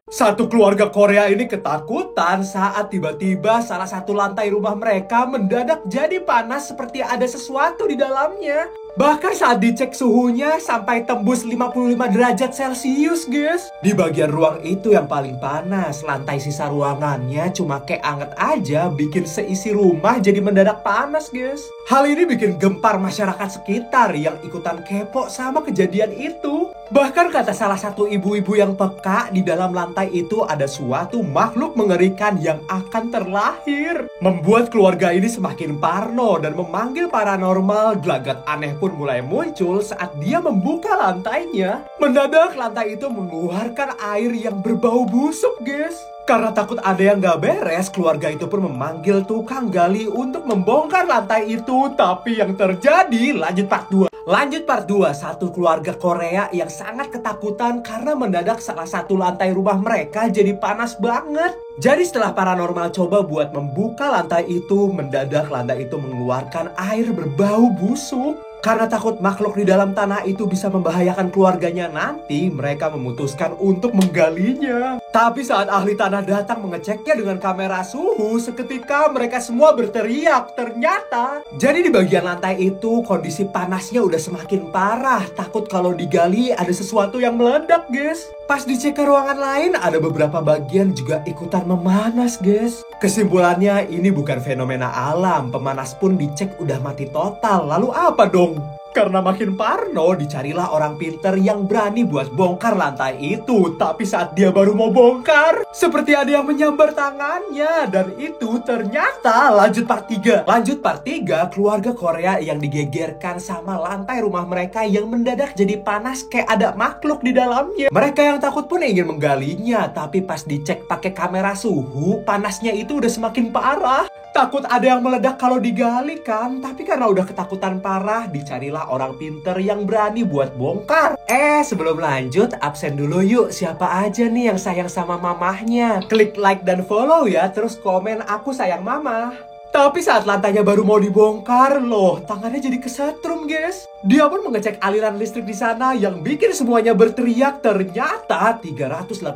Satu keluarga Korea ini ketakutan saat tiba-tiba salah satu lantai rumah mereka mendadak jadi panas seperti ada sesuatu di dalamnya. Bahkan saat dicek suhunya sampai tembus 55 derajat Celcius, guys. Di bagian ruang itu yang paling panas, lantai sisa ruangannya cuma kayak anget aja, bikin seisi rumah jadi mendadak panas, guys. Hal ini bikin gempar masyarakat sekitar yang ikutan kepo sama kejadian itu. Bahkan kata salah satu ibu-ibu yang peka, di dalam lantai itu ada suatu makhluk mengerikan yang akan terlahir. Membuat keluarga ini semakin parno dan memanggil paranormal. Gelagat aneh pun mulai muncul saat dia membuka lantainya. Mendadak lantai itu mengeluarkan air yang berbau busuk, guys. Karena takut ada yang gak beres, keluarga itu pun memanggil tukang gali untuk membongkar lantai itu. Tapi yang terjadi, lanjut part 2. Lanjut part 2, satu keluarga Korea yang sangat ketakutan karena mendadak salah satu lantai rumah mereka jadi panas banget. Jadi setelah paranormal coba buat membuka lantai itu, mendadak lantai itu mengeluarkan air berbau busuk. Karena takut makhluk di dalam tanah itu bisa membahayakan keluarganya nanti, mereka memutuskan untuk menggalinya. Tapi saat ahli tanah datang mengeceknya dengan kamera suhu, seketika mereka semua berteriak. Ternyata, jadi di bagian lantai itu kondisi panasnya udah semakin parah. Takut kalau digali ada sesuatu yang meledak, guys. Pas dicek ke ruangan lain, ada beberapa bagian juga ikutan memanas, guys. Kesimpulannya, ini bukan fenomena alam. Pemanas pun dicek udah mati total. Lalu apa dong? Karena makin parno, dicarilah orang pinter yang berani buat bongkar lantai itu. Tapi saat dia baru mau bongkar, seperti ada yang menyambar tangannya. Dan itu ternyata lanjut part 3. Lanjut part 3, keluarga Korea yang digegerkan sama lantai rumah mereka yang mendadak jadi panas kayak ada makhluk di dalamnya. Mereka yang takut pun ingin menggalinya. Tapi pas dicek pakai kamera suhu, panasnya itu udah semakin parah. Takut ada yang meledak kalau digali kan. Tapi karena udah ketakutan parah, dicarilah orang pinter yang berani buat bongkar. Sebelum lanjut, absen dulu yuk. Siapa aja nih yang sayang sama mamahnya? Klik like dan follow ya. Terus komen aku sayang mama. Tapi saat lantainya baru mau dibongkar, loh, tangannya jadi kesetrum, guys. Dia pun mengecek aliran listrik di sana yang bikin semuanya berteriak. Ternyata 382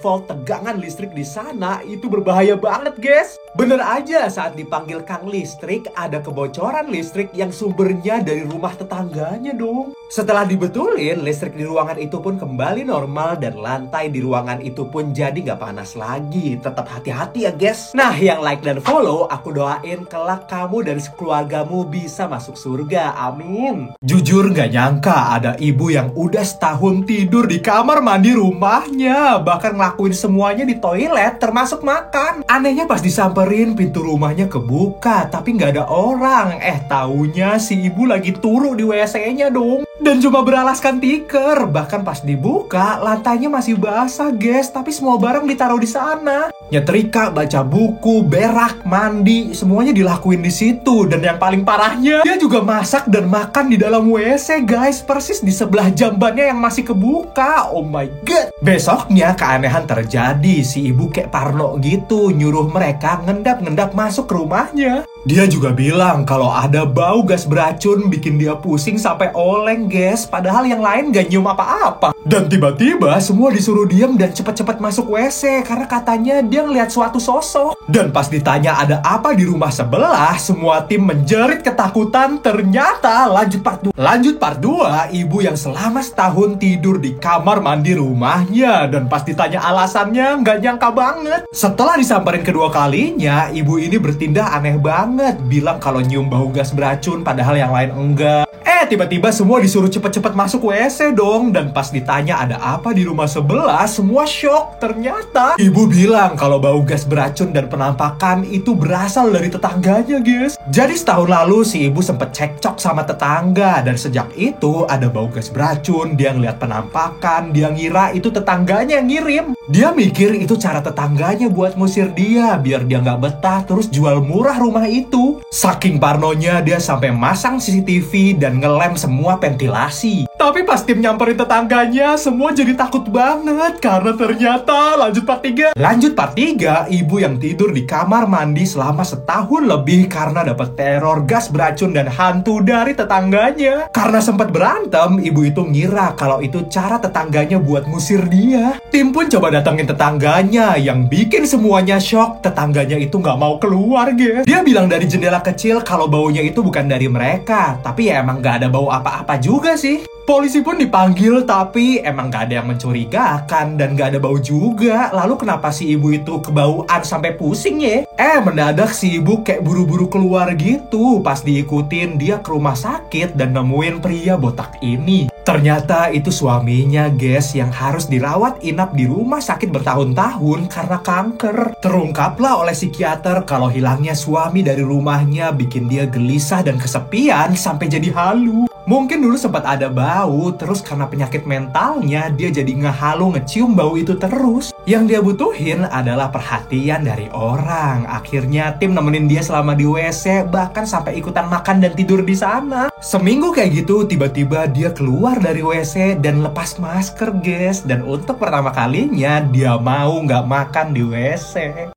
volt tegangan listrik di sana itu berbahaya banget, guys. Bener aja saat dipanggil Kang Listrik, ada kebocoran listrik yang sumbernya dari rumah tetangganya dong. Setelah dibetulin, listrik di ruangan itu pun kembali normal dan lantai di ruangan itu pun jadi nggak panas lagi. Tetap hati-hati ya, guys. Nah, yang like dan follow, aku doain kelak kamu dan keluargamu bisa masuk surga. Amin. Jujur gak nyangka ada ibu yang udah setahun tidur di kamar mandi rumahnya. Bahkan ngelakuin semuanya di toilet termasuk makan. Anehnya pas disamperin pintu rumahnya kebuka tapi gak ada orang. Taunya si ibu lagi turu di WC-nya dong. Dan cuma beralaskan tikar. Bahkan pas dibuka lantainya masih basah, guys. Tapi semua barang ditaruh di sana. Nyetrika, baca buku, berak, mandi, semuanya dilakuin di situ. Dan yang paling parahnya, dia juga masak dan makan di dalam WC, guys. Persis di sebelah jambannya yang masih kebuka. Oh my god. Besoknya keanehan terjadi. Si ibu kayak parno gitu, nyuruh mereka ngendap-ngendap masuk ke rumahnya. Dia juga bilang kalau ada bau gas beracun bikin dia pusing sampai oleng, guys. Padahal yang lain gak nyium apa-apa. Dan tiba-tiba semua disuruh diam dan cepet-cepet masuk WC karena katanya dia ngeliat suatu sosok. Dan pas ditanya ada apa di rumah sebelah, semua tim menjerit ketakutan. Ternyata lanjut part 2, ibu yang selama setahun tidur di kamar mandi rumahnya. Dan pas ditanya alasannya gak nyangka banget. Setelah disamperin kedua kalinya, ibu ini bertindak aneh banget. Bilang kalau nyium bau gas beracun padahal yang lain enggak. Tiba-tiba semua disuruh cepet-cepet masuk WC dong. Dan pas ditanya ada apa di rumah sebelah, semua shock. Ternyata ibu bilang kalau bau gas beracun dan penampakan itu berasal dari tetangganya, guys. Jadi setahun lalu si ibu sempet cekcok sama tetangga. Dan sejak itu ada bau gas beracun. Dia ngeliat penampakan, dia ngira itu tetangganya yang ngirim. Dia mikir itu cara tetangganya buat ngusir dia biar dia nggak betah terus jual murah rumah itu. Saking parnonya dia sampai masang CCTV dan ngelem semua ventilasi. Tapi pas tim nyamperin tetangganya, semua jadi takut banget. Karena ternyata lanjut part 3. Lanjut part 3, ibu yang tidur di kamar mandi selama setahun lebih karena dapat teror gas beracun dan hantu dari tetangganya. Karena sempat berantem, ibu itu ngira kalau itu cara tetangganya buat ngusir dia. Tim pun coba datangin tetangganya, yang bikin semuanya shock. Tetangganya itu nggak mau keluar, guys. Dia bilang dari jendela kecil kalau baunya itu bukan dari mereka. Tapi ya emang nggak ada bau apa-apa juga sih. Polisi pun dipanggil, tapi emang gak ada yang mencurigakan dan gak ada bau juga. Lalu kenapa si ibu itu kebauan sampai pusing ya? Mendadak si ibu kayak buru-buru keluar gitu. Pas diikutin, dia ke rumah sakit dan nemuin pria botak ini. Ternyata itu suaminya, guys, yang harus dirawat inap di rumah sakit bertahun-tahun karena kanker. Terungkaplah oleh psikiater kalau hilangnya suami dari rumahnya bikin dia gelisah dan kesepian sampai jadi halu. Mungkin dulu sempat ada bau, terus karena penyakit mentalnya dia jadi ngehalu ngecium bau itu terus. Yang dia butuhin adalah perhatian dari orang. Akhirnya tim nemenin dia selama di WC, bahkan sampai ikutan makan dan tidur di sana. Seminggu kayak gitu, tiba-tiba dia keluar dari WC dan lepas masker, guys. Dan untuk pertama kalinya dia mau nggak makan di WC.